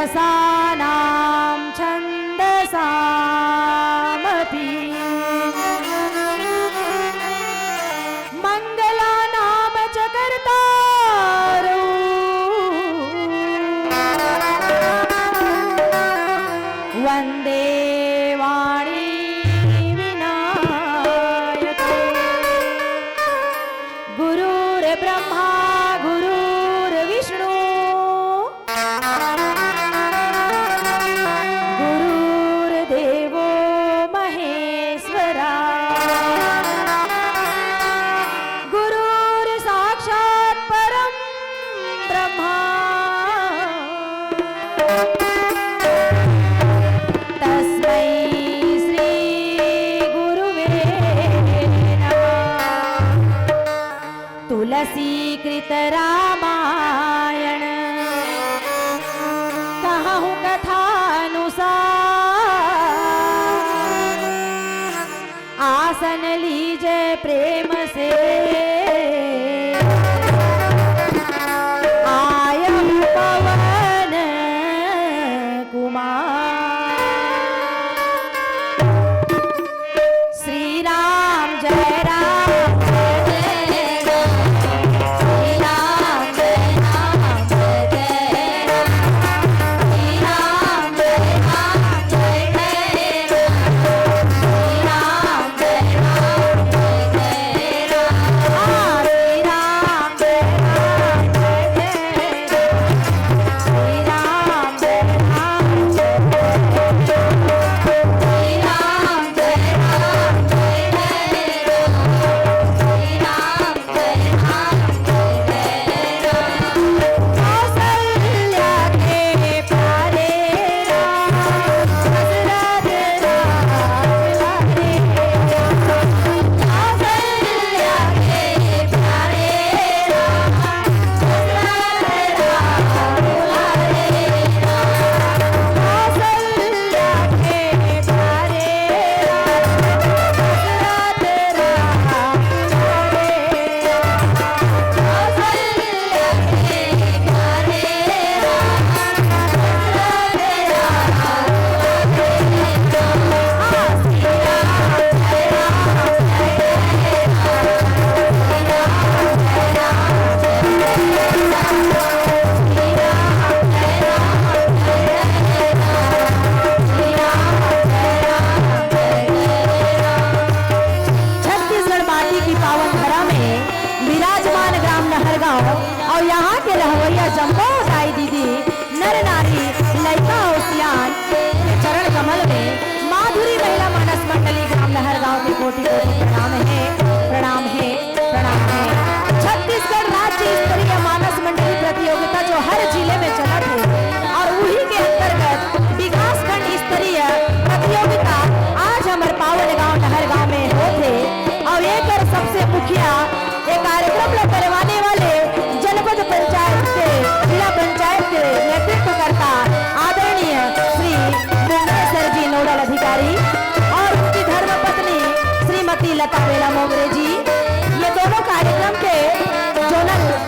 रसानां छन्दसामपि मङ्गलानां च कर्तारौ वन्दे वाणी विनायके। गुरुर्ब्रह्मा गुरुर्विष्णु गुरुर्देवो महेश्वरा गुरुर्साक्षात् परं ब्रह्मा तस्मै श्री गुरुवे नमः। तुलसीकृत रामायण कहूँ कथानुसार आसन लीजे प्रेम से आयम पवन कुमार। श्री राम जय राम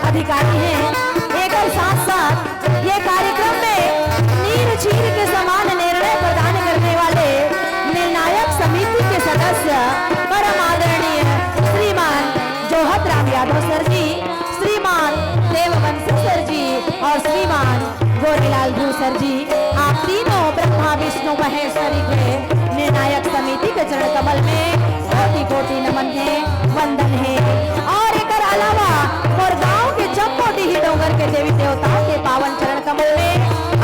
अधिकारी हैं। एक साथ साथ ये कार्यक्रम में नीर चीर के समान निर्णय प्रदान करने वाले निर्णायक समिति के सदस्य परम आदरणीय श्रीमान जोहत राम यादव सर जी, श्रीमान देववंश सर जी और श्रीमान गोरेलाल भू सर जी, आप तीनों ब्रह्मा विष्णु महेश्वरी के निर्णायक समिति के चरण कमल में कोटि कोटि नमन है, वंदन है। और एक अलावा और गांव के जम्मोटी ही डोंगर के देवी देवताओं के पावन चरण कमल में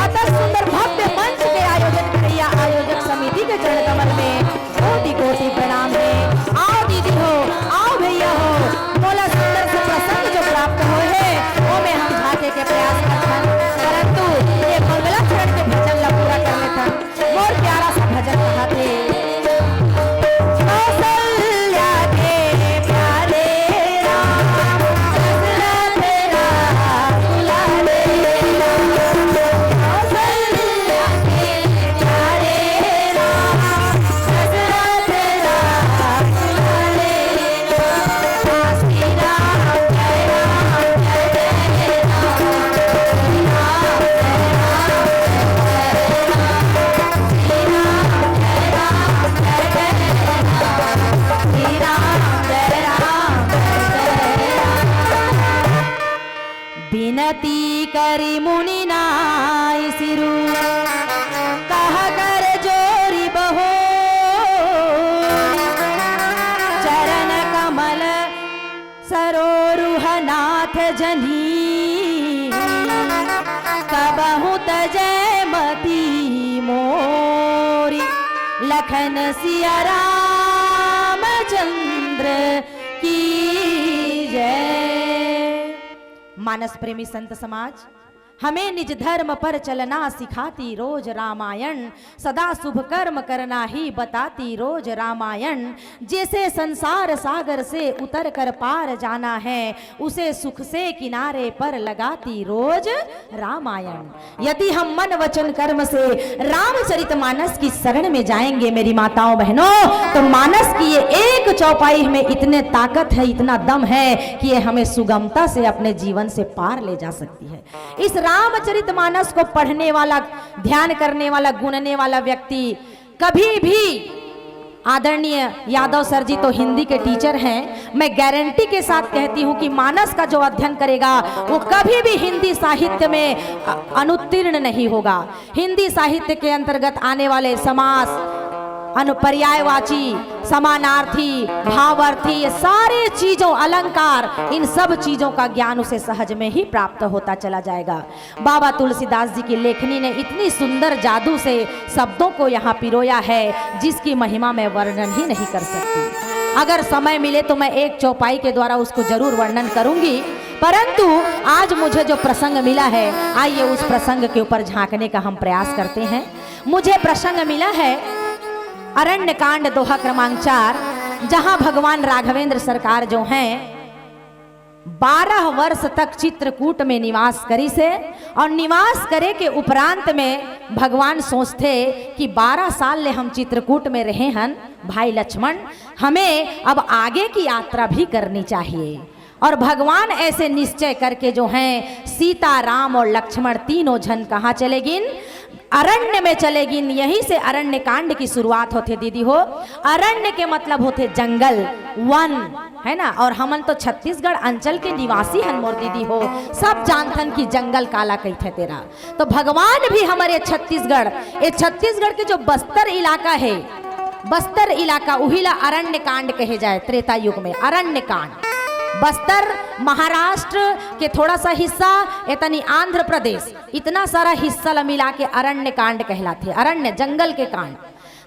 अतः सुंदर भव्य मंच के आयोजन करिया आयोजक समिति के चरण कमल में कोटि कोटि प्रणाम है। आओ दीदी हो, आओ भैया हो, मोला सुंदर से प्रसंग जो प्राप्त हो है वो में हम झाके के प्रयास करते, परंतु ये मंगला चरण के भजन ला पूरा कर लेता और प्यारा सा भजन कहा थे। कौशल्या के प्यारे करी मुनि नाई सिरु कह कर जोरी बहो चरण कमल सरोरुह नाथ जनी कबहु तजय मती मोरी लखन सिया रामचंद्र की जय। मानस प्रेमी संत समाज हमें निज धर्म पर चलना सिखाती रोज रामायण, सदा शुभ कर्म करना ही बताती रोज रामायण। जैसे संसार सागर से उतर कर पार जाना है उसे सुख से किनारे पर लगाती रोज रामायण। यदि हम मन वचन कर्म से रामचरितमानस की शरण में जाएंगे मेरी माताओं बहनों, तो मानस की ये एक चौपाई में इतने ताकत है, इतना दम है कि ये हमें सुगमता से अपने जीवन से पार ले जा सकती है। इस रामचरितमानस को पढ़ने वाला, ध्यान करने वाला, गुनने वाला व्यक्ति कभी भी, आदरणीय यादव सर जी तो हिंदी के टीचर हैं, मैं गारंटी के साथ कहती हूं कि मानस का जो अध्ययन करेगा वो कभी भी हिंदी साहित्य में अनुत्तीर्ण नहीं होगा। हिंदी साहित्य के अंतर्गत आने वाले समास, अनुपर्यायवाची, समानार्थी, भावार्थी, ये सारे चीजों, अलंकार, इन सब चीजों का ज्ञान उसे सहज में ही प्राप्त होता चला जाएगा। बाबा तुलसीदास जी की लेखनी ने इतनी सुंदर जादू से शब्दों को यहाँ पिरोया है जिसकी महिमा मैं वर्णन ही नहीं कर सकती। अगर समय मिले तो मैं एक चौपाई के द्वारा उसको जरूर वर्णन करूंगी, परंतु आज मुझे जो प्रसंग मिला है, आइए उस प्रसंग के ऊपर झांकने का हम प्रयास करते हैं। मुझे प्रसंग मिला है अरण्य कांड दोहा क्रमांक 4, जहां भगवान राघवेंद्र सरकार जो हैं 12 वर्ष तक चित्रकूट में निवास करी से, और निवास करे के उपरांत में भगवान सोचते कि 12 साल ले हम चित्रकूट में रहे हन भाई लक्ष्मण, हमें अब आगे की यात्रा भी करनी चाहिए। और भगवान ऐसे निश्चय करके जो हैं सीता, राम और लक्ष्मण तीनों जन कहाँ चलेगिन? अरण्य में चलेगिन। यहीं से अरण्य कांड की शुरुआत होते दीदी हो। अरण्य के मतलब होते जंगल, वन, है ना। और हमन तो छत्तीसगढ़ अंचल के निवासी हन मोर दीदी हो, सब जानथन की जंगल काला कही थे तेरा। तो भगवान भी हमारे छत्तीसगढ़, ये छत्तीसगढ़ के जो बस्तर इलाका है, बस्तर इलाका उहिला अरण्य कांड कहे जाए त्रेता युग में। अरण्य कांड बस्तर महाराष्ट्र के थोड़ा सा हिस्सा, इतनी आंध्र प्रदेश, इतना सारा हिस्सा मिला के अरण्य कांड कहलाते, अरण्य जंगल के कांड।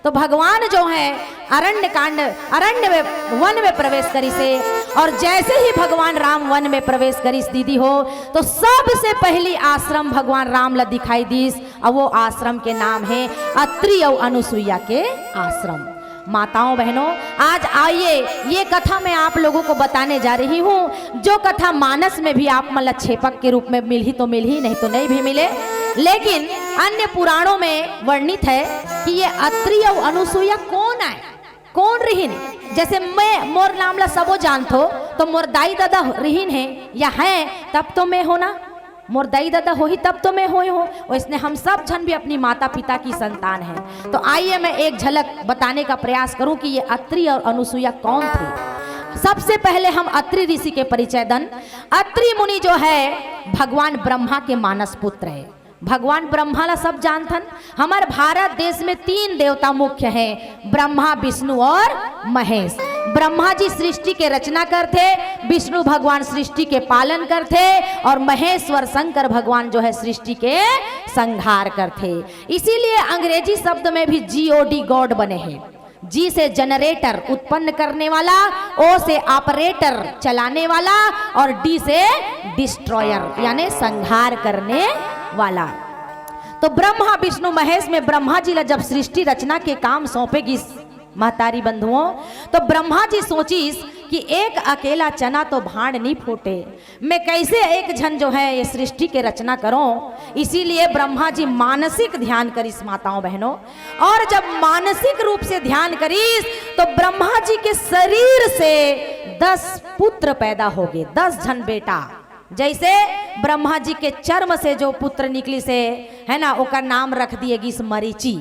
तो भगवान जो है अरण्य कांड, अरण्य में वन में प्रवेश करी से, और जैसे ही भगवान राम वन में प्रवेश करी दीदी हो, तो सबसे पहली आश्रम भगवान राम ला दिखाई दीस, और वो आश्रम के नाम है अत्रि और अनुसुईया के आश्रम। माताओं बहनों, आज आइए ये कथा मैं आप लोगों को बताने जा रही हूँ, जो कथा मानस में भी आप मतलब छेपक के रूप में मिल ही तो मिल ही, नहीं तो नहीं भी मिले, लेकिन अन्य पुराणों में वर्णित है कि ये अत्रि और अनुसुईया कौन आए, कौन रिहिन। जैसे मैं मोर नाम ला सबो जानत हो, तो मोर दाई दादा रिहिन है या है तब तो मैं हो ना, मोर दाई दादा हो ही तब तो मैं होए हो। वैसे हम सब जन भी अपनी माता पिता की संतान हैं। तो आइए मैं एक झलक बताने का प्रयास करूं कि ये अत्रि और अनुसुईया कौन थे। सबसे पहले हम अत्रि ऋषि के परिचय दन। अत्रि मुनि जो है भगवान ब्रह्मा के मानस पुत्र है। भगवान ब्रह्मा ला सब जानथन। हमारे भारत देश में 3 देवता मुख्य हैं, ब्रह्मा, विष्णु और महेश। ब्रह्मा जी सृष्टि के रचना करते, विष्णु भगवान सृष्टि के पालन करते, और महेश्वर शंकर भगवान जो है सृष्टि के संहार करते। इसीलिए अंग्रेजी शब्द में भी GOD गॉड बने हैं। जी से जनरेटर उत्पन्न करने वाला, ओ से ऑपरेटर चलाने वाला, और डी से डिस्ट्रॉयर यानी संहार करने वाला। तो ब्रह्मा विष्णु महेश में ब्रह्मा जी ला जब सृष्टि रचना के काम सौंपेगी महतारी बंधुओं, तो ब्रह्मा जी सोचिस कि एक अकेला चना तो भांड नहीं फूटे, मैं कैसे एक जन जो है ये सृष्टि के रचना करूं। इसीलिए ब्रह्मा जी मानसिक ध्यान करिस माताओं बहनों, और जब मानसिक रूप से ध्यान करिस तो ब्रह्मा जी के शरीर से 10 पुत्र पैदा हो गए, 10 जन बेटा। जैसे ब्रह्मा जी के चर्म से जो पुत्र निकली से है ना, ओका नाम रख दिएगी मरीचि।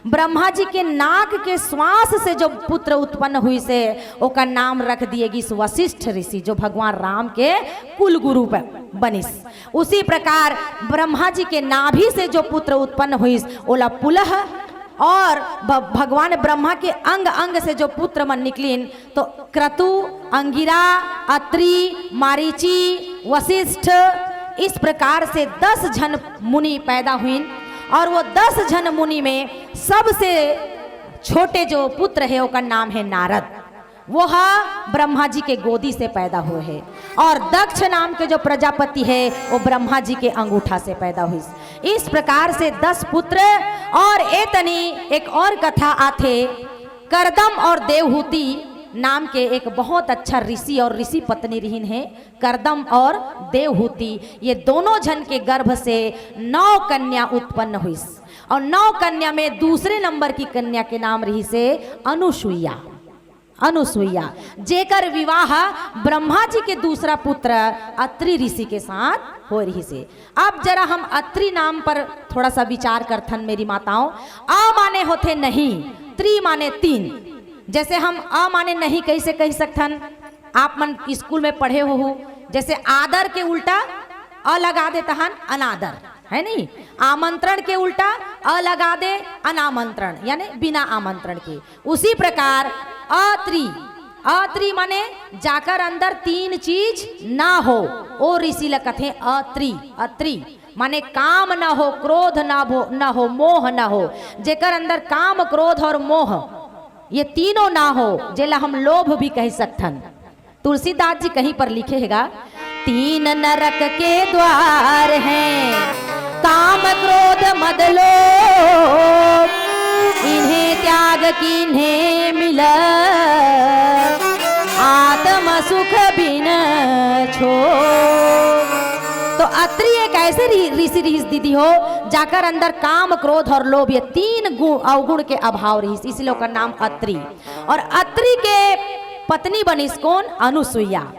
ब्रह्मा जी के नाक के श्वास से जो पुत्र उत्पन्न हुई से ओका नाम रख दिएगी वशिष्ठ ऋषि, जो भगवान राम के कुल गुरु बनिस। उसी प्रकार ब्रह्मा जी के नाभि से जो पुत्र उत्पन्न हुई ओला पुलह, और भगवान ब्रह्मा के अंग अंग से जो पुत्र मन निकलिन तो क्रतु, अंगिरा, अत्रि, मारीचि, वशिष्ठ, इस प्रकार से 10 जन मुनि पैदा हुई। और वो 10 जन मुनि में सबसे छोटे जो पुत्र है उसका नाम है नारद। वो ब्रह्मा जी के गोदी से पैदा हुए हैं। और दक्ष नाम के जो प्रजापति है वो ब्रह्मा जी के अंगूठा से पैदा हुई। इस प्रकार से 10 पुत्र। और एतनी एक और कथा आथे, करदम और देवहूति नाम के एक बहुत अच्छा ऋषि और ऋषि पत्नी रहीन है, करदम और देवहूति। ये दोनों जन के गर्भ से 9 कन्या उत्पन्न हुई। और 9 कन्या में दूसरे नंबर की कन्या के नाम रही से अनुसुईया। अनुसुईया जेकर विवाह ब्रह्मा जी के दूसरा पुत्र अत्रि ऋषि के साथ हो रही से। अब जरा हम अत्रि नाम पर थोड़ा सा विचार करथन मेरी माताओं। अ माने होते नहीं, त्रि माने 3। जैसे हम अ माने नहीं कैसे कह सकथन, आप मन स्कूल में पढ़े हो, जैसे आदर के उल्टा अ लगा देता हन अनादर, है नहीं। आमंत्रण के उल्टा अ लगा दे अनामंत्रण, यानी बिना आमंत्रण के। उसी प्रकार अत्रि, अत्रि माने जाकर अंदर 3 चीज ना हो, ओ ऋषि लकथे अत्रि। अत्रि माने काम ना हो, क्रोध ना हो, मोह ना हो। जेकर अंदर काम, क्रोध और मोह ये तीनों ना हो, जेला हम लोभ भी कह सकथन। तुलसीदास जी कहीं पर लिखे हैगा, 3 नरक के द्वार हैं, काम, क्रोध, मद, लोभ, इन्हें त्याग किन्हें मिल, आत्म सुख बिन छो। तो अत्रि एक ऐसे ऋषि दीदी हो जाकर अंदर काम, क्रोध और लोभ ये 3 गुण अवगुण के अभाव रही, इसलिए उसका नाम अत्रि। और अत्रि के पत्नी बनिस कौन? अनुसुईया।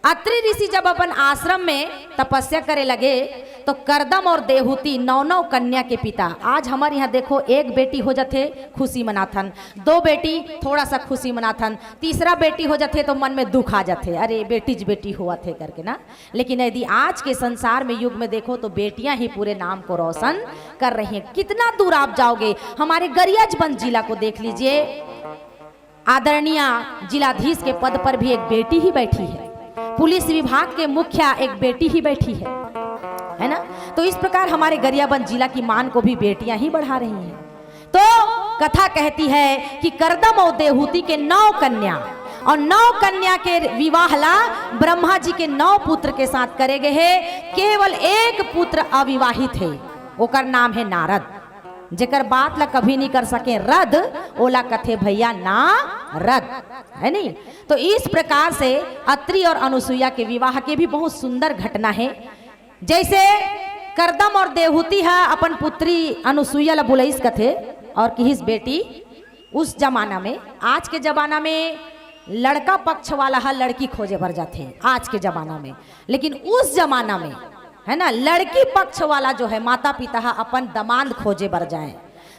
अत्रि ऋषि जब अपन आश्रम में तपस्या करे लगे तो करदम और देवहूति 9 कन्या के पिता। आज हमारे यहाँ देखो, एक बेटी हो जाते खुशी मनाथन, 2 बेटी थोड़ा सा खुशी मनाथन, तीसरा बेटी हो जाते तो मन में दुख आ जाते, अरे बेटी हुआ थे करके ना। लेकिन यदि आज के संसार में युग में देखो तो बेटियां ही पूरे नाम को रोशन कर रही हैं। कितना दूर आप जाओगे, हमारे गरियाजबंद जिला को देख लीजिए, आदरणीय जिलाधीश के पद पर भी एक बेटी ही बैठी है, पुलिस विभाग के मुखिया एक बेटी ही बैठी है ना। तो इस प्रकार हमारे गरियाबंद जिला की मान को भी बेटियां ही बढ़ा रही हैं। तो कथा कहती है कि करदम और देवहूति के 9 कन्या, और 9 कन्या के विवाह ला ब्रह्मा जी के 9 पुत्र के साथ करे गए हैं। केवल एक पुत्र अविवाहित है, ओकर नाम है नारद। जेकर बात ला कभी नहीं कर सके रद, ओला कथे भैया ना रद, है नहीं। तो इस प्रकार से अत्रि और अनुसुईया के विवाह के भी बहुत सुंदर घटना है। जैसे करदम और देवहूति है अपन पुत्री अनुसुईया ला बुलाइस कथे और किहिस बेटी। उस जमाना में, आज के जमाना में लड़का पक्ष वाला है लड़की खोजे भर जाते आज के जमाना में, लेकिन उस जमाना में है ना, लड़की पक्ष वाला जो है माता पिता है अपन दामाद खोजे बर जाए।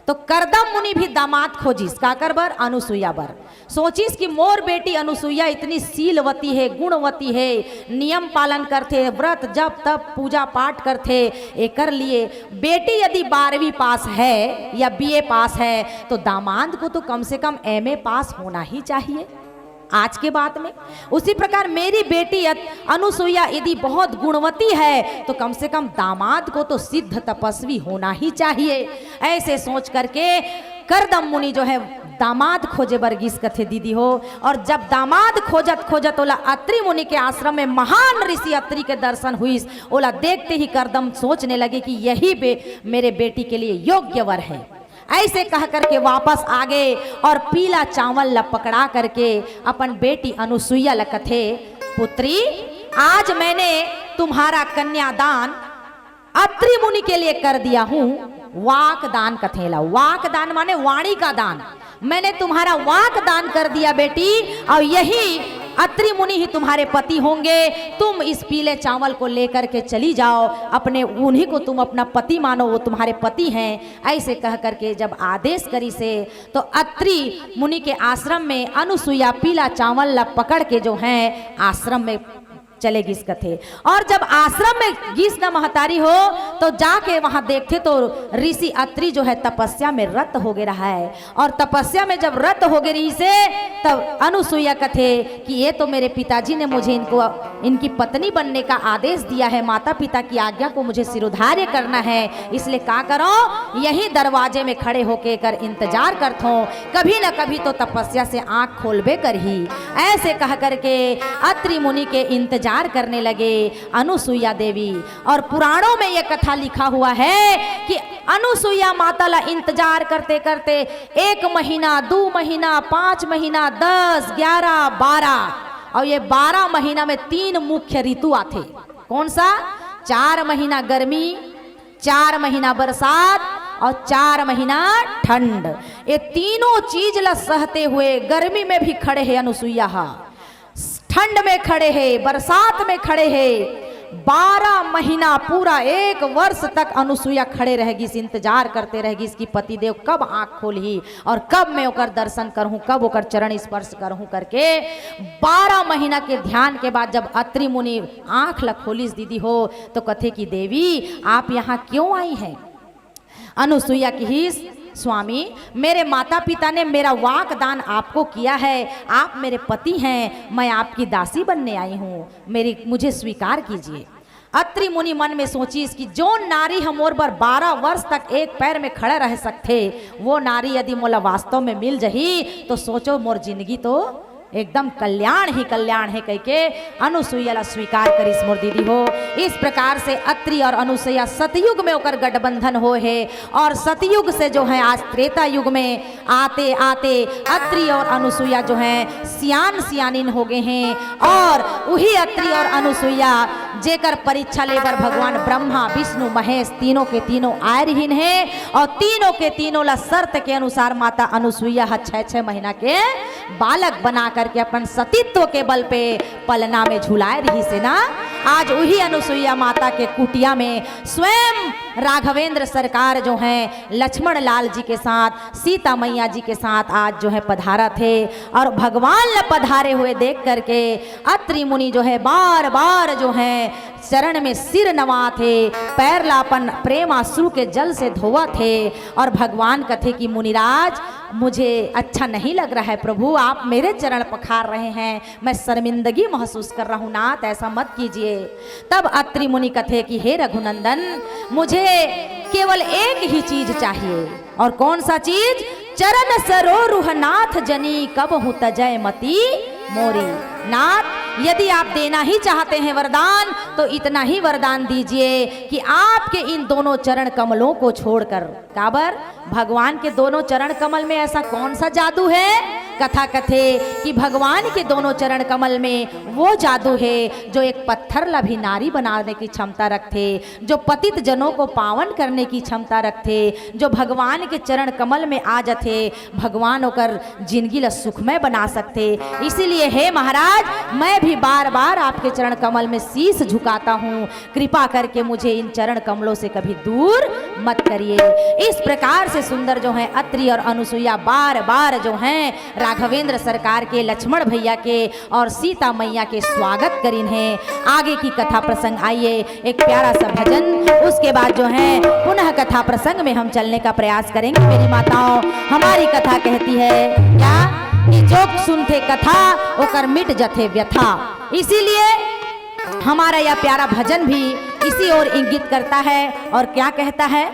तो करदम मुनि भी दामाद खोजिस काकर बर? अनुसुईया बर। सोचिस कि मोर बेटी अनुसुईया इतनी सीलवती है, गुणवती है, नियम पालन करते, व्रत जप तप पूजा पाठ करते, एकर लिए बेटी यदि 12वीं पास है या BA पास है तो दामाद को तो कम से कम MA पास होना ही चाहिए आज के बात में। उसी प्रकार मेरी बेटी अनुसुईया यदि बहुत गुणवती है तो कम से कम दामाद को तो सिद्ध तपस्वी होना ही चाहिए। ऐसे सोच करके करदम मुनि जो है दामाद खोजे बरगिस कथे दीदी हो। और जब दामाद खोजत खोजत ओला अत्रि मुनि के आश्रम में महान ऋषि अत्रि के दर्शन हुई, ओला देखते ही करदम सोचने लगे कि यही मेरे बेटी के लिए योग्य वर है। ऐसे कह करके वापस आ गए और पीला चावल ला पकड़ा करके अपन बेटी अनुसुईया ला कथे, पुत्री आज मैंने तुम्हारा कन्यादान अत्रि मुनि के लिए कर दिया हूँ। वाक दान कथेला, वाक दान माने वाणी का दान, मैंने तुम्हारा वाक दान कर दिया बेटी। और यही अत्रि मुनि ही तुम्हारे पति होंगे, तुम इस पीले चावल को लेकर के चली जाओ, अपने उन्हीं को तुम अपना पति मानो, वो तुम्हारे पति हैं। ऐसे कह करके जब आदेश करी से तो अत्रि मुनि के आश्रम में अनुसुईया पीला चावल ला पकड़ के जो है आश्रम में चले गिसकत थे। और जब आश्रम में गीस न महतारी हो तो जाके वहां देखते तो ऋषि अत्रि जो है तपस्या में रत हो गए रहा है। और तपस्या में जब रत हो गई से तब अनुसुईया कथे कि ये तो मेरे पिताजी ने मुझे इनकी पत्नी बनने का आदेश दिया है, माता पिता की आज्ञा को मुझे सिरोधार्य करना है, इसलिए क्या करो यही दरवाजे में खड़े होके कर इंतजार करत हो, कभी न कभी तो तपस्या से आंख खोलबे कर ही। ऐसे कह करके अत्रि मुनि के इंतजार करने लगे अनुसुईया देवी। और पुराणों में यह कथा लिखा हुआ है कि अनुसुईया माता ला इंतजार करते करते 1 महीना, 2 महीना, 5 महीना, 10, 11, 12 और ये 12 महीना में 3 मुख्य ऋतु आते। कौन सा? 4 महीना गर्मी, 4 महीना बरसात और 4 महीना ठंड। ये तीनों चीज ला सहते हुए गर्मी में भी खड़े हैं अनुसुईया, ठंड में खड़े हैं, बरसात में खड़े हैं। 12 महीना पूरा 1 वर्ष तक अनुसुईया खड़े रहेगी, इंतजार करते रहेगी इसकी पतिदेव कब आंख खोली और कब मैं ओकर दर्शन करूं, कब ओकर चरण स्पर्श करूं करके। 12 महीना के ध्यान के बाद जब अत्रि मुनि आंख ला खोली दीदी हो तो कथे की देवी आप यहाँ क्यों आई हैं? अनुसुईया की ही स्वामी मेरे माता पिता ने मेरा वाक दान आपको किया है, आप मेरे पति हैं, मैं आपकी दासी बनने आई हूँ, मुझे स्वीकार कीजिए। अत्रि मुनि मन में सोची इसकी जो नारी हम और बर 12 वर्ष तक एक पैर में खड़े रह सकते, वो नारी यदि मोला वास्तव में मिल जही तो सोचो मोर जिंदगी तो एकदम कल्याण ही कल्याण है कह के अनुसुईया स्वीकार करिस मोर दीदी हो। इस प्रकार से अत्रि और अनुसुईया सतयुग में होकर गठबंधन हो है और सतयुग से जो है आज त्रेता युग में आते आते अत्रि और अनुसुईया जो है सियान सियानिन हो गए हैं। और वही अत्रि और अनुसुईया जेकर परीक्षा लेकर भगवान ब्रह्मा विष्णु महेश तीनों के तीनों आयरहीन है और तीनों के तीनों ला शर्त के अनुसार माता अनुसुईया 6 महीना के बालक बना करके अपन सतीत्व के बल पे पलना में झुलाए रही से ना। आज वही अनुसुईया माता के कुटिया में स्वयं राघवेंद्र सरकार जो हैं लक्ष्मण लाल जी के साथ सीता मैया जी के साथ आज जो है पधारा थे। और भगवान ल पधारे हुए देख करके अत्रि मुनि जो है बार बार जो है चरण में सिर नवा थे, पैर लापन प्रेम आंसू के जल से धोवा थे। और भगवान कथे कि मुनिराज मुझे अच्छा नहीं लग रहा है प्रभु, आप मेरे चरण पखार रहे हैं, मैं शर्मिंदगी महसूस कर रहा हूँ नाथ, ऐसा मत कीजिए। तब अत्रि मुनि कथे कि हे रघुनंदन मुझे केवल एक ही चीज चाहिए। और कौन सा चीज? चरण सरोरुह नाथ जनी कब हूँ तजय मती मोरी। नाथ यदि आप देना ही चाहते हैं वरदान तो इतना ही वरदान दीजिए कि आपके इन दोनों चरण कमलों को छोड़कर, काबर भगवान के दोनों चरण कमल में ऐसा कौन सा जादू है? कथा कथे कि भगवान के दोनों चरण कमल में वो जादू है जो एक पत्थर ला भी नारी बनाने की क्षमता रखते, जो पतित जनों को पावन करने की क्षमता रखते, जो भगवान के चरण कमल में आ जाते भगवान होकर जिंदगी ला सुखमय बना सकते। इसीलिए हे महाराज मैं भी बार बार आपके चरण कमल में शीश झुकाता हूँ, कृपा करके मुझे इन चरण कमलों से कभी दूर मत करिए। इस प्रकार से सुंदर जो है अत्रि और अनुसुईया बार बार जो हैं राघवेंद्र सरकार के, लक्ष्मण भैया के और सीता मैया के स्वागत करीन है। आगे की कथा प्रसंग आइए, एक प्यारा सा भजन, उसके बाद जो है पुनः कथा प्रसंग में हम चलने का प्रयास करेंगे। मेरी माताओं हमारी कथा कहती है क्या कि जो सुनते कथा ओकर मिट जथे व्यथा। इसीलिए हमारा यह प्यारा भजन भी इसी ओर इंगित करता है। और क्या कहता है?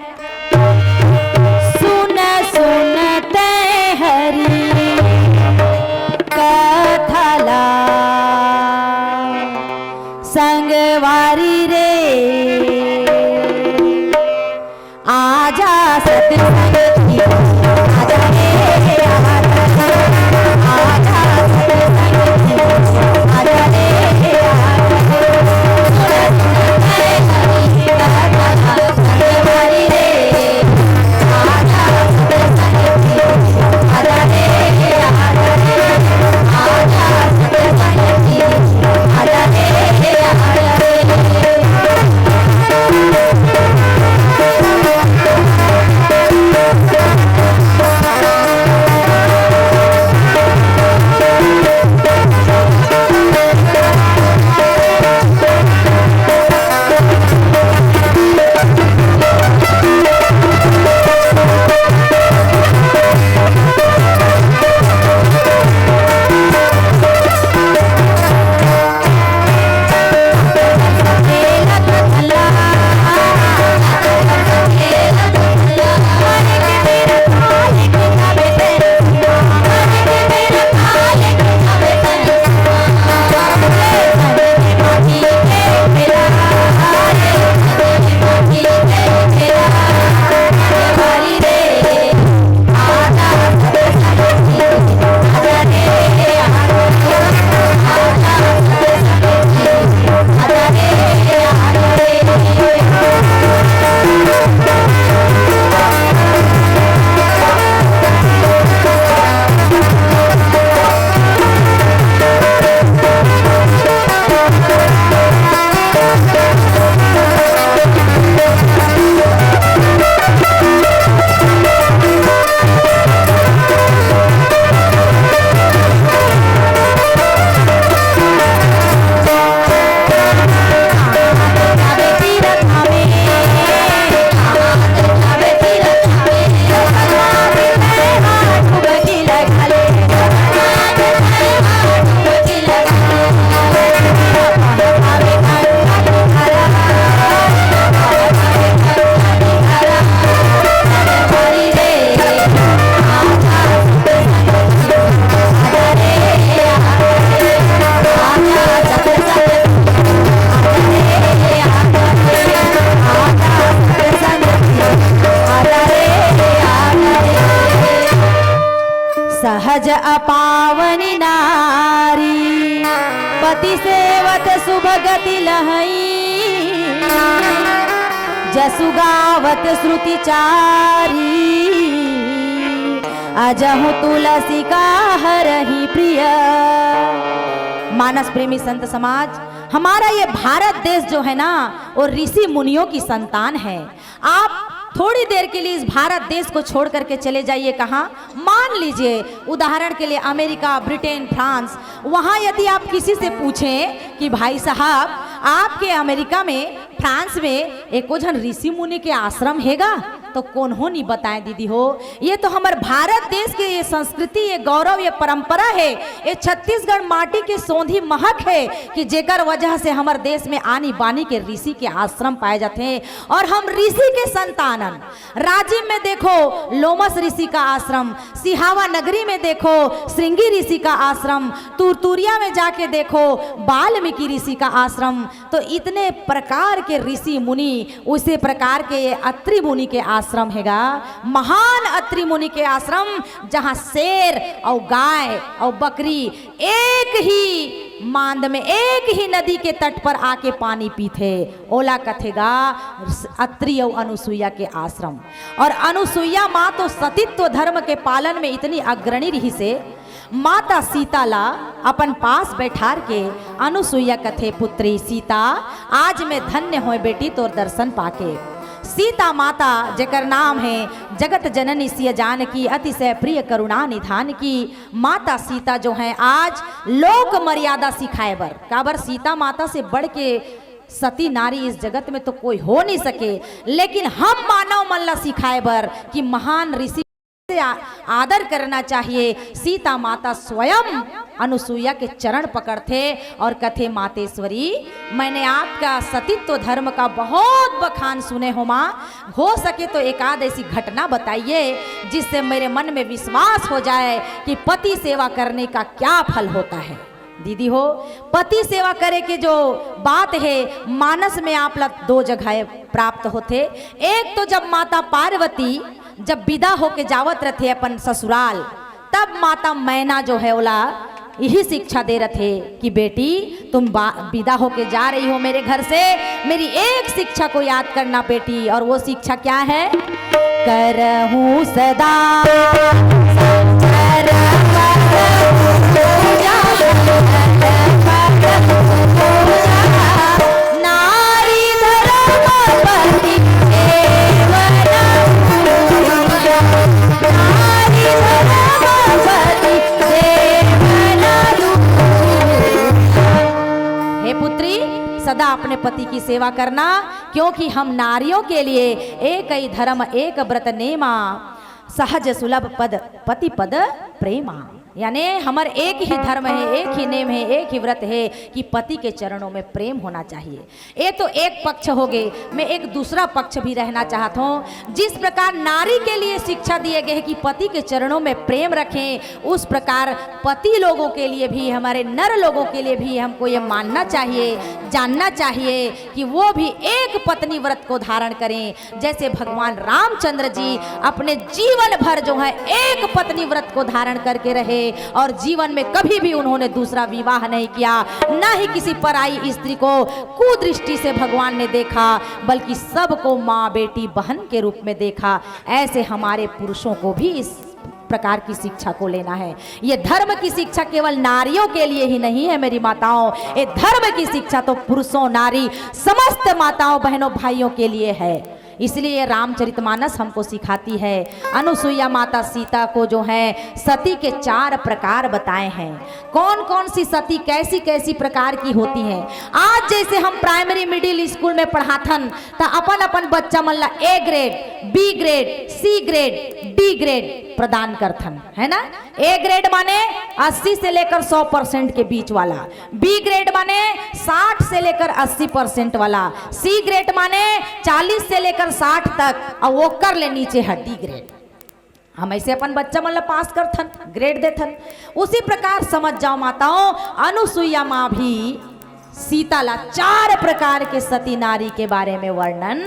सुन सुनते हरि कथला संगवारी रे आजा सत्संग की आजा रे आजा सत्संग की आजा रे संगवारी रे आजा सत्संग की आजा रे आजा सत्संग गति लहई जसु गावत श्रुति चारी अजहु तुलसी का हरहि प्रिय। मानस प्रेमी संत समाज, हमारा ये भारत देश जो है ना वो ऋषि मुनियों की संतान है। आप थोड़ी देर के लिए इस भारत देश को छोड़ करके चले जाइए कहाँ, मान लीजिए उदाहरण के लिए अमेरिका, ब्रिटेन, फ्रांस। वहाँ यदि आप किसी से पूछें कि भाई साहब आपके अमेरिका में, फ्रांस में एको जन ऋषि मुनि के आश्रम हैगा, तो कौन हो नहीं बताएं दीदी हो। ये तो हमारे भारत देश की ये संस्कृति, ये गौरव, ये परंपरा है, ये छत्तीसगढ़ माटी के सौंधी महक है कि जेकर वजह से हमारे देश में आनी बानी के ऋषि के आश्रम पाए जाते हैं और हम ऋषि के संतानन। राजिम में देखो लोमस ऋषि का आश्रम, सिहावा नगरी में देखो श्रृंगी ऋषि का आश्रम, तुरतुरिया में जाके देखो वाल्मीकि ऋषि का आश्रम। तो इतने प्रकार के ऋषि मुनि, उसी प्रकार के अत्रि मुनि के आश्रम हैगा, महान अत्रि मुनि के आश्रम, जहां शेर और गाय और बकरी एक ही मांद में, एक ही नदी के तट पर आके पानी पीते। ओला कथेगा अत्रि और अनुसुईया के आश्रम। और अनुसुईया माँ तो सतीत्व धर्म के पालन में इतनी अग्रणी रही से माता सीता ला अपन पास बैठार के अनुसुईया कथे, पुत्री सीता आज मैं धन्य होए बेटी तोर दर्शन पाके। सीता माता जेकर नाम है जगत जननी सिय जानकी, अतिशय प्रिय करुणा निधान की। माता सीता जो हैं आज लोक मर्यादा सिखाए बर, काबर सीता माता से बढ़ के सती नारी इस जगत में तो कोई हो नहीं सके, लेकिन हम मानव मन ला सिखाए बर कि महान ऋषि आदर करना चाहिए। सीता माता स्वयं अनुसुईया के चरण पकड़ते और कथे, मातेश्वरी मैंने आपका सतीत्व धर्म का बहुत बखान सुने हो माँ, हो सके तो एक आध ऐसी घटना बताइए जिससे मेरे मन में विश्वास हो जाए कि पति सेवा करने का क्या फल होता है। दीदी हो, पति सेवा करे के जो बात है मानस में आप लोग दो जगह प्राप्त होते। एक तो जब माता पार्वती जब विदा होके जावत रहे अपन ससुराल, तब माता मैना जो है ओला यही शिक्षा दे रहे थे कि बेटी तुम विदा होके जा रही हो मेरे घर से, मेरी एक शिक्षा को याद करना बेटी। और वो शिक्षा क्या है? करहूं सदा सदा अपने पति की सेवा करना, क्योंकि हम नारियों के लिए एक ही धर्म एक व्रत नेमा, सहज सुलभ पद पति पद प्रेमा। यानी हमारे एक ही धर्म है, एक ही नेम है, एक ही व्रत है कि पति के चरणों में प्रेम होना चाहिए। ये तो एक पक्ष हो गए। मैं एक दूसरा पक्ष भी रहना चाहता हूँ। जिस प्रकार नारी के लिए शिक्षा दिए गए कि पति के चरणों में प्रेम रखें, उस प्रकार पति लोगों के लिए भी, हमारे नर लोगों के लिए भी हमको ये मानना चाहिए, जानना चाहिए कि वो भी एक पत्नी व्रत को धारण करें। जैसे भगवान रामचंद्र जी अपने जीवन भर जो है एक पत्नी व्रत को धारण करके रहे और जीवन में कभी भी उन्होंने दूसरा विवाह नहीं किया, ना ही किसी पराई स्त्री को कुदृष्टि से भगवान ने देखा, बल्कि सबको माँ, बेटी, बहन के रूप में देखा। ऐसे हमारे पुरुषों को भी इस प्रकार की शिक्षा को लेना है। ये धर्म की शिक्षा केवल नारियों के लिए ही नहीं है मेरी माताओं, ये धर्म की शिक्षा तो पुरुषों, नारी, समस्त माताओं, बहनों, भाइयों के लिए है। इसलिए रामचरितमानस हमको सिखाती है। अनुसुईया माता सीता को जो है सती के 4 प्रकार बताए हैं। कौन कौन सी सती कैसी कैसी प्रकार की होती हैं। आज जैसे हम प्राइमरी मिडिल स्कूल में पढ़ाथन तो अपन अपन बच्चा मन ला A grade, B grade, C grade, D grade प्रदान करथन, है ना। A ग्रेड माने 80 से लेकर 100% के बीच वाला, B ग्रेड माने 60 से लेकर 80% वाला, C ग्रेड माने 40 से लेकर 60 तक, और वो कर ले नीचे है D ग्रेड। हम ऐसे अपन बच्चा मतलब पास करथन, ग्रेड देथन। उसी प्रकार समझ जाओ माताओं, अनुसुईया माँ भी सीता ला 4 प्रकार के सती नारी के बारे में वर्णन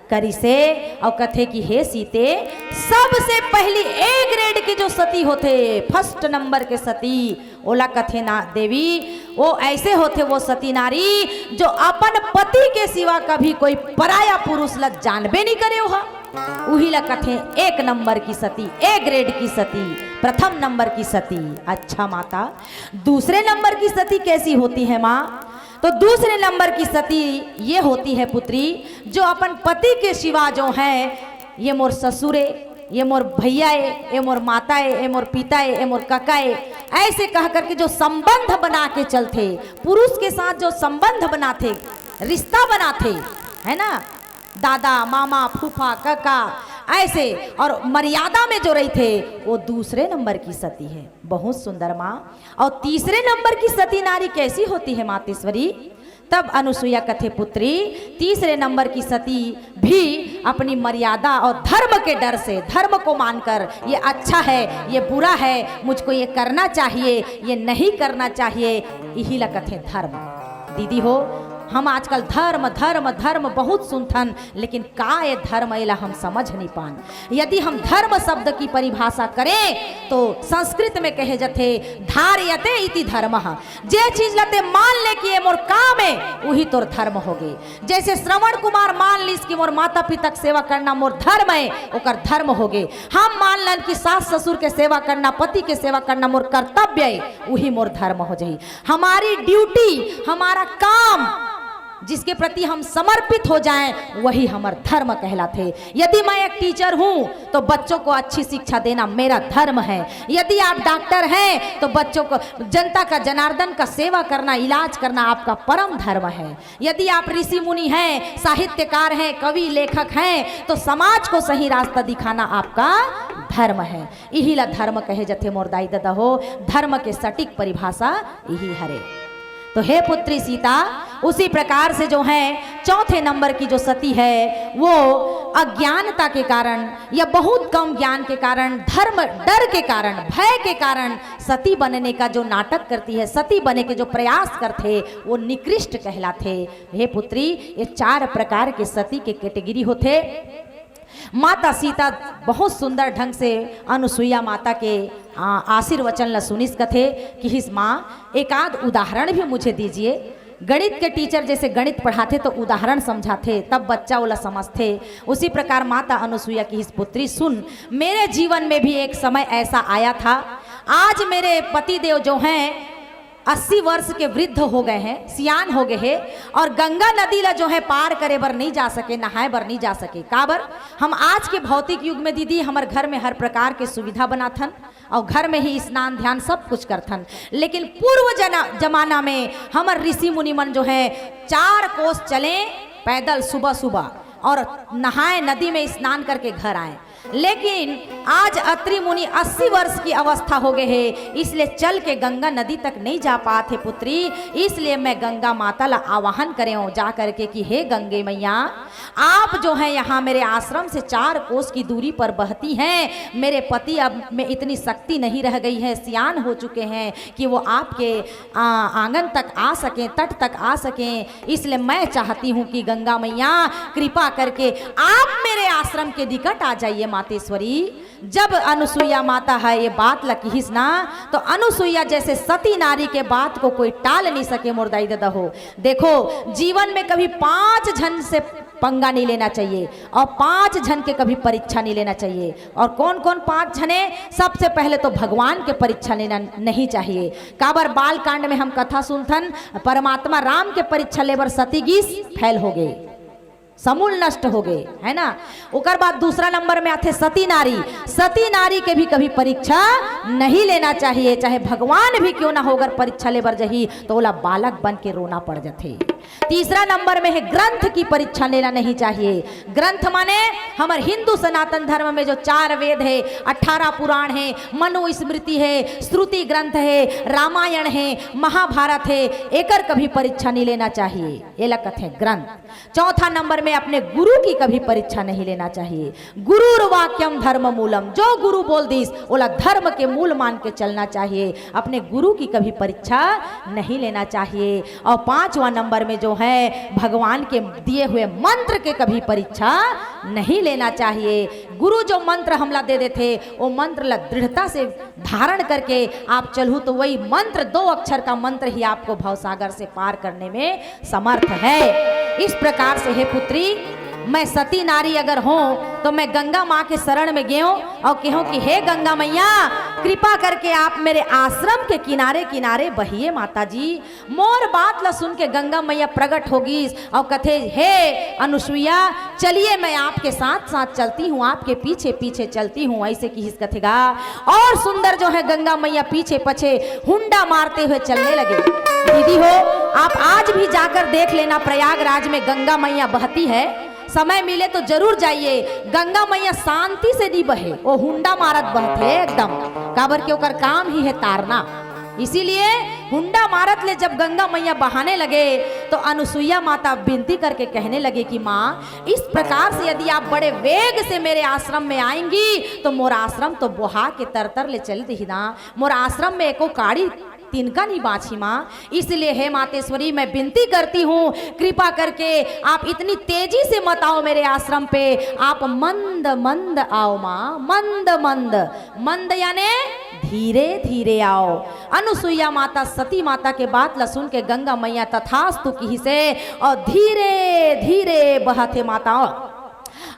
करी से और कथे कि हे सीते सबसे पहली ए ग्रेड के जो सती होते, फर्स्ट नंबर के सती ओला कथे ना देवी, वो ऐसे होते वो सती नारी जो अपन पति के सिवा कभी कोई पराया पुरुष लग जानबे नहीं करे हो, वही ला कथे एक नंबर की सती, ए ग्रेड की सती, प्रथम नंबर की सती। अच्छा माता, दूसरे नंबर की सती कैसी होती है माँ? तो दूसरे नंबर की सती ये होती है पुत्री जो अपन पति के सिवा जो है ये मोर ससुरे, ये मोर भैया है, ये मोर माता है, ये मोर पिता है, ये मोर काका है, ऐसे कह करके जो संबंध बना के चलते, पुरुष के साथ जो संबंध बनाते, रिश्ता बनाते है ना, दादा मामा फूफा काका ऐसे, और मर्यादा में जो रही थे वो दूसरे नंबर की सती है। बहुत सुंदर माँ। और तीसरे नंबर की सती नारी कैसी होती है मातेश्वरी? तब अनुसुईया कथे पुत्री तीसरे नंबर की सती भी अपनी मर्यादा और धर्म के डर से, धर्म को मानकर ये अच्छा है ये बुरा है, मुझको ये करना चाहिए ये नहीं करना चाहिए, यही ला कथे धर्म। दीदी हो, हम आजकल धर्म धर्म धर्म बहुत सुनथन, लेकिन का ये धर्म एला हम समझ नहीं पान। यदि हम धर्म शब्द की परिभाषा करें तो संस्कृत में कहे जाते धार्यते इति धर्मः, जे चीज लते मान ले कि ये मोर काम है वही तोर धर्म हो गए। जैसे श्रवण कुमार मान लीस कि मोर माता पिता की सेवा करना मोर धर्म है, ओकर धर्म हो गए। हम मान लन कि सास ससुर के सेवा करना, पति के सेवा करना मोर कर्तव्य है, वही मोर धर्म हो जाए। हमारी ड्यूटी, हमारा काम जिसके प्रति हम समर्पित हो जाएं वही हमारा धर्म कहलाते। यदि मैं एक टीचर हूं तो बच्चों को अच्छी शिक्षा देना मेरा धर्म है। यदि आप डॉक्टर हैं तो बच्चों को, जनता का, जनार्दन का सेवा करना, इलाज करना आपका परम धर्म है। यदि आप ऋषि मुनि हैं, साहित्यकार हैं, कवि लेखक हैं तो समाज को सही रास्ता दिखाना आपका धर्म है। यही ला धर्म कहे जथे मोर दाई दादा हो, धर्म के सटीक परिभाषा यही हरे। तो हे पुत्री सीता, उसी प्रकार से जो है चौथे नंबर की जो सती है वो अज्ञानता के कारण या बहुत कम ज्ञान के कारण, धर्म डर के कारण, भय के कारण सती बनने का जो नाटक करती है, सती बने के जो प्रयास करते वो निकृष्ट कहलाते। हे पुत्री, ये 4 प्रकार के सती के कैटेगरी होते। माता सीता बहुत सुंदर ढंग से अनुसुईया माता के आशीर्वचन ला सुनिस कथे कि हिस माँ एक आध उदाहरण भी मुझे दीजिए। गणित के टीचर जैसे गणित पढ़ाते तो उदाहरण समझाते तब बच्चा वाला समझते, उसी प्रकार माता अनुसुईया की हिस पुत्री सुन, मेरे जीवन में भी एक समय ऐसा आया था। आज मेरे पतिदेव जो हैं 80 वर्ष के वृद्ध हो गए हैं, सियान हो गए हैं, और गंगा नदी ला जो है पार करे बर नहीं जा सके, नहाए बर नहीं जा सके। काबर? हम आज के भौतिक युग में दीदी हमारे घर में हर प्रकार के सुविधा बनाथन और घर में ही स्नान ध्यान सब कुछ करथन, लेकिन पूर्व जमाना में हमारे ऋषि मुनि मन जो है 4 कोस चले पैदल सुबह सुबह और नहाए, नदी में स्नान करके घर आए। लेकिन आज अत्रि मुनि 80 वर्ष की अवस्था हो गए हैं, इसलिए चल के गंगा नदी तक नहीं जा पाते पुत्री। इसलिए मैं गंगा माता ला आवाहन करे हूँ जा करके कि हे गंगे मैया, आप जो है यहाँ मेरे आश्रम से 4 कोस की दूरी पर बहती हैं। मेरे पति अब में इतनी शक्ति नहीं रह गई है, सियान हो चुके हैं कि वो आपके आंगन तक आ सकें, तट तक आ सकें। इसलिए मैं चाहती हूँ कि गंगा मैया कृपा करके आप मेरे आश्रम के निकट आ जाइए मातेश्वरी। जब अनुसुईया माता है ये बात लकीस ना, तो अनुसुईया जैसे सती नारी के बात को कोई टाल नहीं सके। मोरदाई दादा हो, देखो जीवन में कभी 5 जन से पंगा नहीं लेना चाहिए और 5 जन के कभी परीक्षा नहीं लेना चाहिए। और कौन कौन 5 जने? सबसे पहले तो भगवान के परीक्षा लेना नहीं चाहिए। काबर बाल कांड में हम कथा सुनथन, परमात्मा राम के परीक्षा लेबर सती गीस फैल हो गए, समूल नष्ट हो गए, है ना। उकर बाद दूसरा नंबर में आते सती नारी। सती नारी के भी कभी परीक्षा नहीं लेना चाहिए, चाहे भगवान भी क्यों ना होकर परीक्षा ले बर जही तो ओला बालक बन के रोना पड़ जाते। तीसरा नंबर में है ग्रंथ की परीक्षा लेना नहीं चाहिए। ग्रंथ माने हमारे हिंदू सनातन धर्म में जो 4 वेद है, 18 पुराण है, मनुस्मृति है, श्रुति ग्रंथ है, रामायण है, महाभारत है, एकर कभी परीक्षा नहीं लेना चाहिए। ये लकत है ग्रंथ। चौथा नंबर में अपने गुरु की कभी परीक्षा नहीं लेना चाहिए। गुरुर वाक्यम धर्म मूलम, जो गुरु बोल दिस ओला धर्म के मूल मान के चलना चाहिए। अपने गुरु की कभी परीक्षा नहीं लेना चाहिए। और 5वां नंबर में जो है भगवान के दिए हुए मंत्र के कभी परीक्षा नहीं लेना चाहिए। गुरु जो मंत्र हमला दे देते वो मंत्र ला दृढ़ता से धारण करके आप चलू तो वही मंत्र 2 अक्षर का मंत्र ही आपको भवसागर से पार करने में समर्थ है। इस प्रकार से हे पुत्री, मैं सती नारी अगर हूँ तो मैं गंगा माँ के शरण में गई और कहूँ कि हे गंगा मैया, कृपा करके आप मेरे आश्रम के किनारे किनारे बहिए माता जी। मोर बात ला सुन के गंगा मैया प्रकट होगी और कथे हे अनुसुईया, चलिए मैं आपके साथ साथ चलती हूँ, आपके पीछे पीछे चलती हूँ। ऐसे की हिस कथेगा और सुंदर जो है गंगा मैया पीछे पीछे हुंडा मारते हुए चलने लगे। दीदी हो, आप आज भी जाकर देख लेना, प्रयागराज में गंगा मैया बहती है। समय मिले तो जरूर जाइए। गंगा मैया शांति से नहीं बहे, वो हुंडा मारत बहते एकदम, काबर के ओकर काम ही है तारना। इसीलिए हुंडा मारत ले जब गंगा मैया बहाने लगे तो अनुसुईया माता विनती करके कहने लगे कि माँ, इस प्रकार से यदि आप बड़े वेग से मेरे आश्रम में आएंगी तो मोर आश्रम तो बोहा के तरतर ले चल दी ना, मोर आश्रम में एको काड़ी तिनका नहीं बाछी माँ। इसलिए हे मातेश्वरी, मैं विनती करती हूँ कृपा करके आप इतनी तेजी से मत आओ मेरे आश्रम पे, आप मंद मंद आओ माँ, मंद मंद, मंद यानी धीरे धीरे आओ। अनुसुईया माता सती माता के बात ला सुन के गंगा मैया तथास्तु की से और धीरे धीरे बहते माताओं।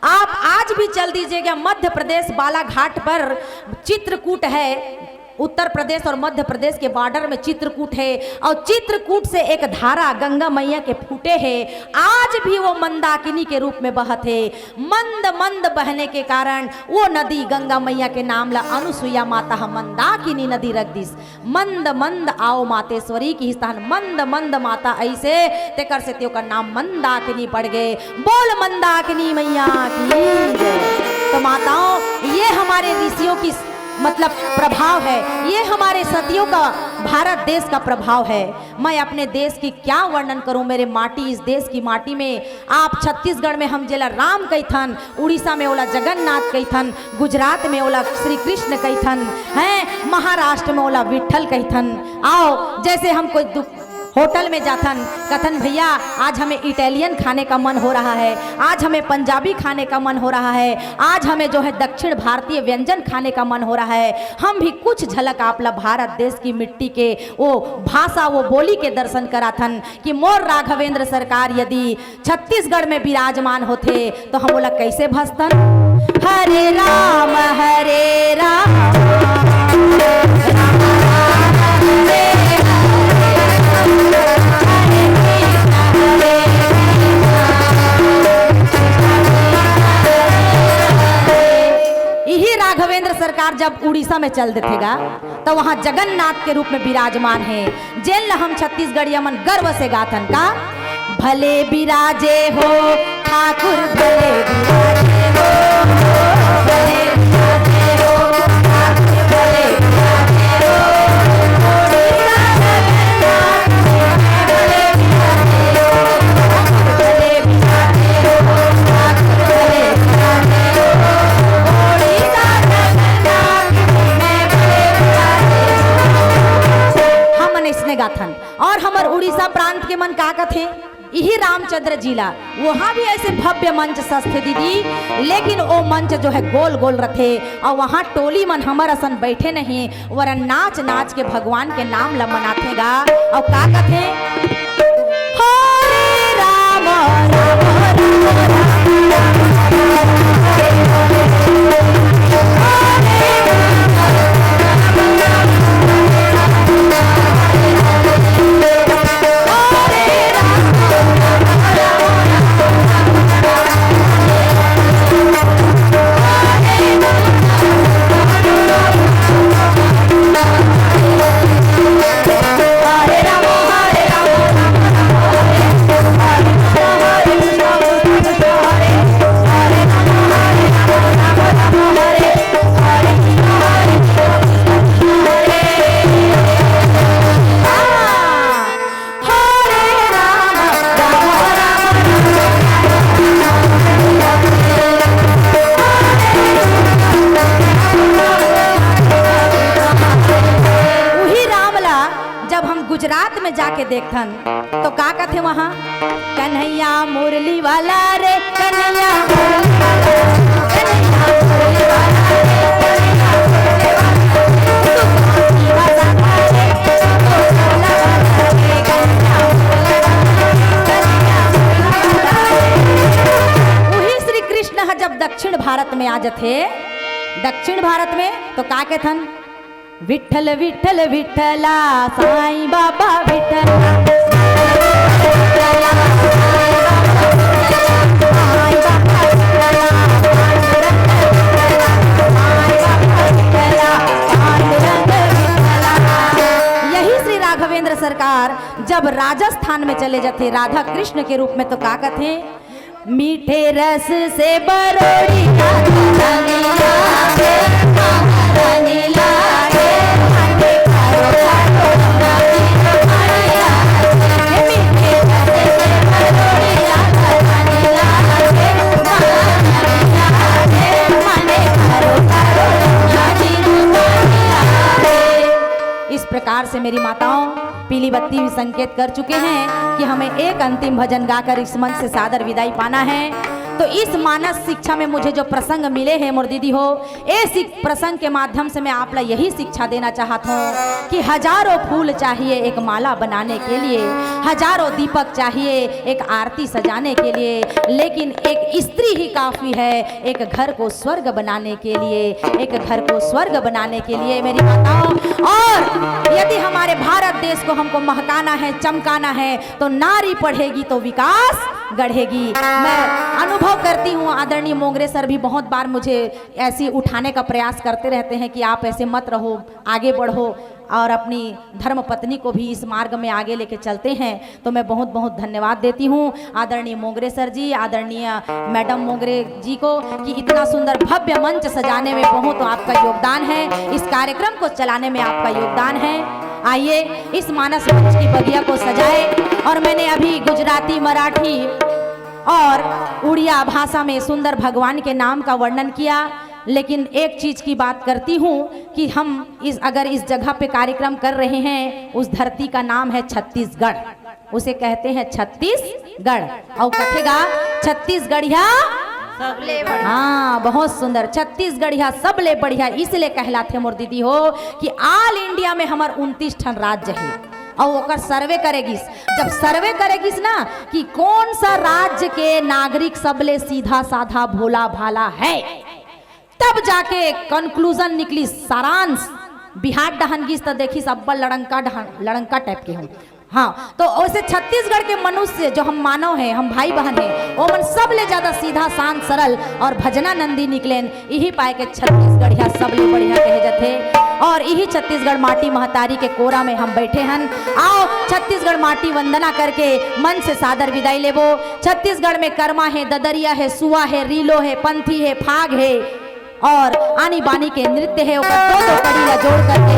आप आज भी चल दीजिएगा, मध्य प्रदेश बालाघाट पर चित्रकूट है। उत्तर प्रदेश और मध्य प्रदेश के बॉर्डर में चित्रकूट है और चित्रकूट से एक धारा गंगा मैया के फूटे है, आज भी वो मंदाकिनी के रूप में बहते। मंद मंद बहने के कारण वो नदी गंगा मैया के नाम ला अनुसुईया माता मंदाकिनी नदी रख दिस। मंद मंद आओ मातेश्वरी की स्थान मंद मंद माता, ऐसे तेकर से त्यों का नाम मंदाकिनी पड़ गए। बोल मंदाकिनी मैया की जय। तो माताओं, ये हमारे ऋषियों की मतलब प्रभाव है, ये हमारे सतियों का भारत देश का प्रभाव है। मैं अपने देश की क्या वर्णन करूं, मेरे माटी, इस देश की माटी में आप छत्तीसगढ़ में हम जिला राम कैथन, उड़ीसा में ओला जगन्नाथ कैथन, गुजरात में ओला श्री कृष्ण कैथन हैं, महाराष्ट्र में ओला विठल कैथन। आओ, जैसे हम कोई होटल में जाथन कथन भैया आज हमें इटालियन खाने का मन हो रहा है, आज हमें पंजाबी खाने का मन हो रहा है, आज हमें जो है दक्षिण भारतीय व्यंजन खाने का मन हो रहा है। हम भी कुछ झलक आपला भारत देश की मिट्टी के वो भाषा, वो बोली के दर्शन कराथन कि मोर राघवेंद्र सरकार यदि छत्तीसगढ़ में विराजमान होते तो हम बोला कैसे भस्तन। हरे राम हरे राम राघवेंद्र सरकार जब उड़ीसा में चल देगा तो वहां जगन्नाथ के रूप में विराजमान है। जेल हम छत्तीसगढ़िया मन गर्व से गाथन का भले विराजे हो ठाकुर, भले विराजे हो, भले विराजे हो ठाकुर, भले विराजे हो, गाथन। और हमर उड़ीसा प्रांत के मन का कथे यही रामचंद्र जिला, वहाँ भी ऐसे भव्य मंच सस्ते दीदी, लेकिन वो मंच जो है गोल गोल रखे और वहाँ टोली मन हमर असन बैठे नहीं, वरन नाच नाच के भगवान के नाम ला मनाथेगा। और का कथे हरे राम राम राम हरे राम के देखथन तो का कथे वहाँ, कन्हैया मुरली वाला रे कन्हैया मुरली वाला, कन्हैया मुरली वाला रे कन्हैया मुरली वाला, तू कांची वाला रे तू सोला वाला रे कन्हैया मुरली वाला, कन्हैया मुरली वाला। वही श्री कृष्ण जब दक्षिण भारत में आ जथे, दक्षिण भारत में तो का कहथन, विठ्ठल विठ्ठल विठ्ठला साईं बाबा विठ्ठला, यही श्री राघवेंद्र सरकार जब राजस्थान में चले जाते राधा कृष्ण के रूप में तो का कहते, मीठे रस से बरोड़ी इस प्रकार से मेरी माताओं पीली बत्ती भी संकेत कर चुके हैं कि हमें एक अंतिम भजन गाकर इस मंच से सादर विदाई पाना है। तो इस मानस शिक्षा में मुझे जो प्रसंग मिले हैं मोर दीदी हो, इस प्रसंग के माध्यम से मैं आप ला यही शिक्षा देना चाहता हूँ कि हजारों फूल चाहिए एक माला बनाने के लिए, हजारों दीपक चाहिए एक आरती सजाने के लिए, लेकिन एक स्त्री ही काफी है एक घर को स्वर्ग बनाने के लिए, एक घर को स्वर्ग बनाने के लिए मेरी माताओं। और यदि हमारे भारत देश को हमको महकाना है, चमकाना है, तो नारी पढ़ेगी तो विकास गढ़ेगी। मैं अनुभव करती हूँ, आदरणीय मोंगरे सर भी बहुत बार मुझे ऐसी उठाने का प्रयास करते रहते हैं कि आप ऐसे मत रहो, आगे बढ़ो, और अपनी धर्म पत्नी को भी इस मार्ग में आगे लेके चलते हैं। तो मैं बहुत बहुत धन्यवाद देती हूँ आदरणीय मोंगरे सर जी, आदरणीय मैडम मोंगरे जी को कि इतना सुंदर भव्य मंच सजाने में बहुत आपका योगदान है, इस कार्यक्रम को चलाने में आपका योगदान है। आइए इस मानस मंच की बगिया को सजाए। और मैंने अभी गुजराती, मराठी और उड़िया भाषा में सुंदर भगवान के नाम का वर्णन किया, लेकिन एक चीज की बात करती हूँ कि हम अगर इस जगह पे कार्यक्रम कर रहे हैं, उस धरती का नाम है छत्तीसगढ़, उसे कहते हैं छत्तीसगढ़। और कथेगा छत्तीसगढ़िया सबले बढ़िया, हाँ बहुत सुंदर, छत्तीसगढ़िया सबले बढ़िया इसलिए कहलाते मोर दीदी हो कि ऑल इंडिया में हमार 29 ठन राज्य है और ओकर सर्वे करेगिस। जब सर्वे करेगिस ना कि कौन सा राज्य के नागरिक सबले सीधा साधा भोला भाला है, तब जाके कंक्लूजन निकली, सारांश बिहार डहनगिस तो देखी सब लड़ंका टाइप के हूँ। हाँ, तो वैसे छत्तीसगढ़ के मनुष्य जो हम मानव हैं, हम भाई बहन हैं, वो मन सबले ज्यादा सीधा शांत सरल और भजनानंदी निकलेन, यही पाए के छत्तीसगढ़िया सबले बढ़िया कहे जाते। और यही छत्तीसगढ़ माटी महतारी के कोरा में हम बैठे हन। आओ छत्तीसगढ़ माटी वंदना करके मन से सादर विदाई लेबो। छत्तीसगढ़ में कर्मा है, ददरिया है, सुआ है, रीलो है, पंथी है, फाग है और आनी बानी के नृत्य है। दो कड़ी ला जोड़ करके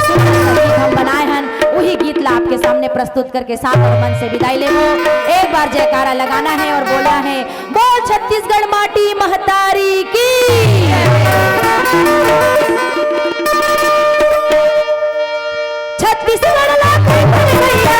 सुंदर गीत हम बनाए हन, वही गीत ला आपके सामने प्रस्तुत करके साथ और मन से विदाई लेबो। एक बार जयकारा लगाना है और बोलना है, बोल छत्तीसगढ़ माटी महतारी की। छत्तीसगढ़ लाखे पर भैया,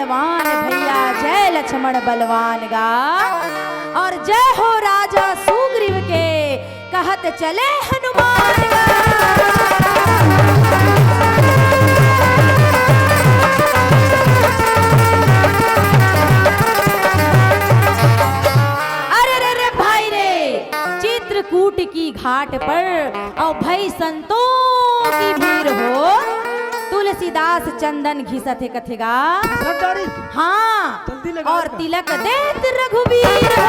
बलवान भैया, जय लक्ष्मण बलवान गा, और जय हो राजा सुग्रीव के, कहत चले हनुमान गा। चित्रकूट की घाट पर और भई संतों की भीड़ हो, तुलसीदास चंदन घिसत है कथेगा, हाँ, और तिलक देत रघुवीर हो।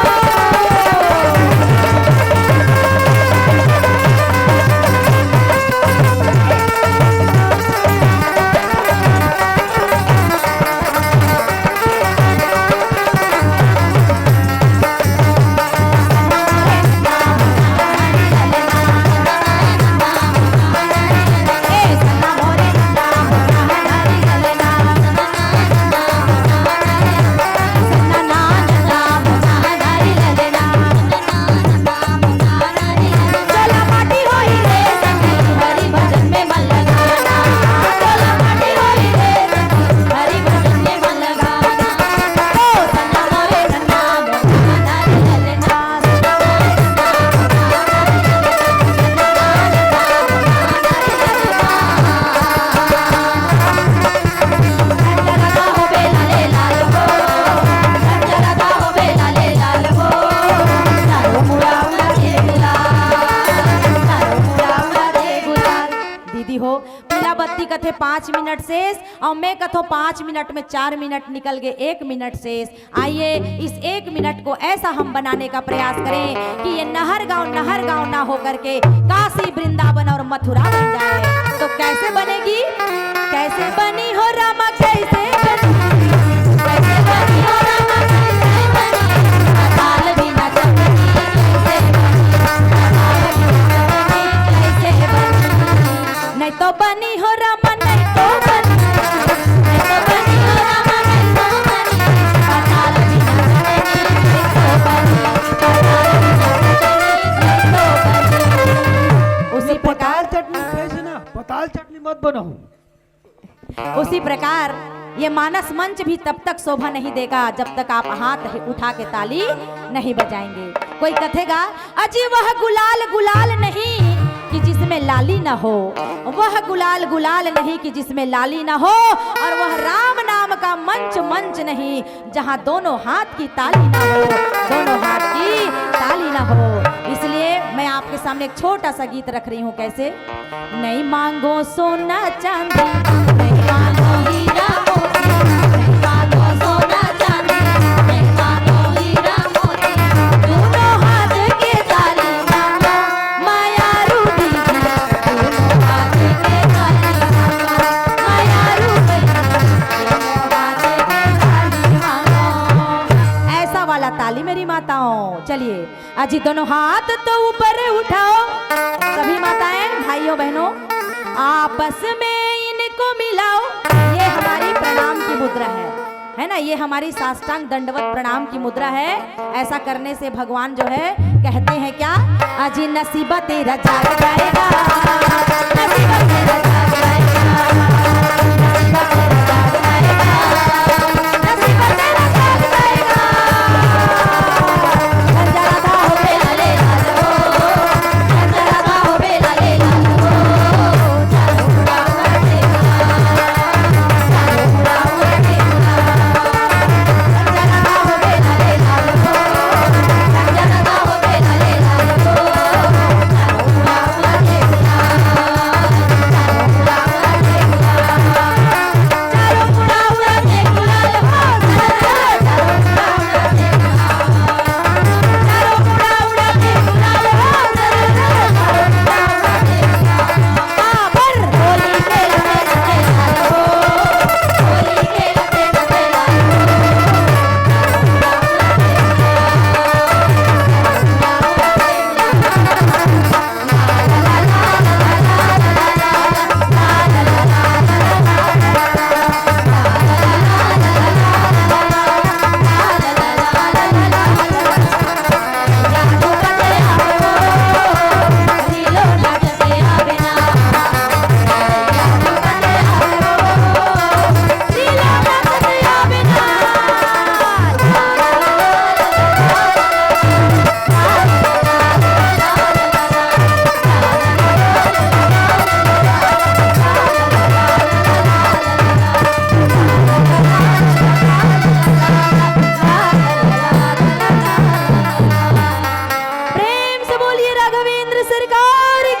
कथे 5 मिनट शेष और मैं कथो 5 मिनट में 4 मिनट निकल गए, 1 मिनट शेष। आइए इस 1 मिनट को ऐसा हम बनाने का प्रयास करें कि ये नहर गांव ना हो करके काशी वृंदावन और मथुरा बन जाए। तो कैसे बनेगी, कैसे बनी हो रामा, कैसे बनी, कैसे बनी हो रामा, कैसे बनी, अकाल बिना चमनी, कैसे बनी, नहीं तो बनी हो रामा, चटनी मत बनाओ। उसी प्रकार ये मानस मंच भी तब तक शोभा नहीं देगा जब तक आप हाथ उठा के ताली नहीं बजाएंगे। कोई कहेगा अजी वह गुलाल गुलाल नहीं कि जिसमें लाली ना हो, वह गुलाल गुलाल नहीं कि जिसमें लाली ना हो, और वह राम नाम का मंच मंच नहीं जहां दोनों हाथ की ताली ना हो, दोनों हाथ की ताली ना हो। इसलिए मैं आपके सामने एक छोटा सा गीत रख रही हूँ। कैसे, नहीं मांगो सोना चांदी, नहीं मांगो हीरा मोती, नहीं मांगो सोना चांदी, नहीं मांगो हीरा मोती, दोनों हाथ के ताली मांगो, माया रूपी दोनों हाथ के ताली मांगो, माया रूपी दोनों हाथ के ताली मांगो। ऐसा वाला ताली मेरी माताओं। चलिए अजी दोनों हाथ तो ऊपर उठाओ, सभी माताएं भाइयों बहनों आपस में इनको मिलाओ। ये हमारी प्रणाम की मुद्रा है ना, ये हमारी साष्टांग दंडवत प्रणाम की मुद्रा है। ऐसा करने से भगवान जो है कहते हैं क्या, अजी नसीबा तेरा जाग जाएगा, नसीबा तेरा जाग जाएगा, नसीबा तेरा जाग जाएगा, नसीबा तेरा जाग जाएगा।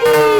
की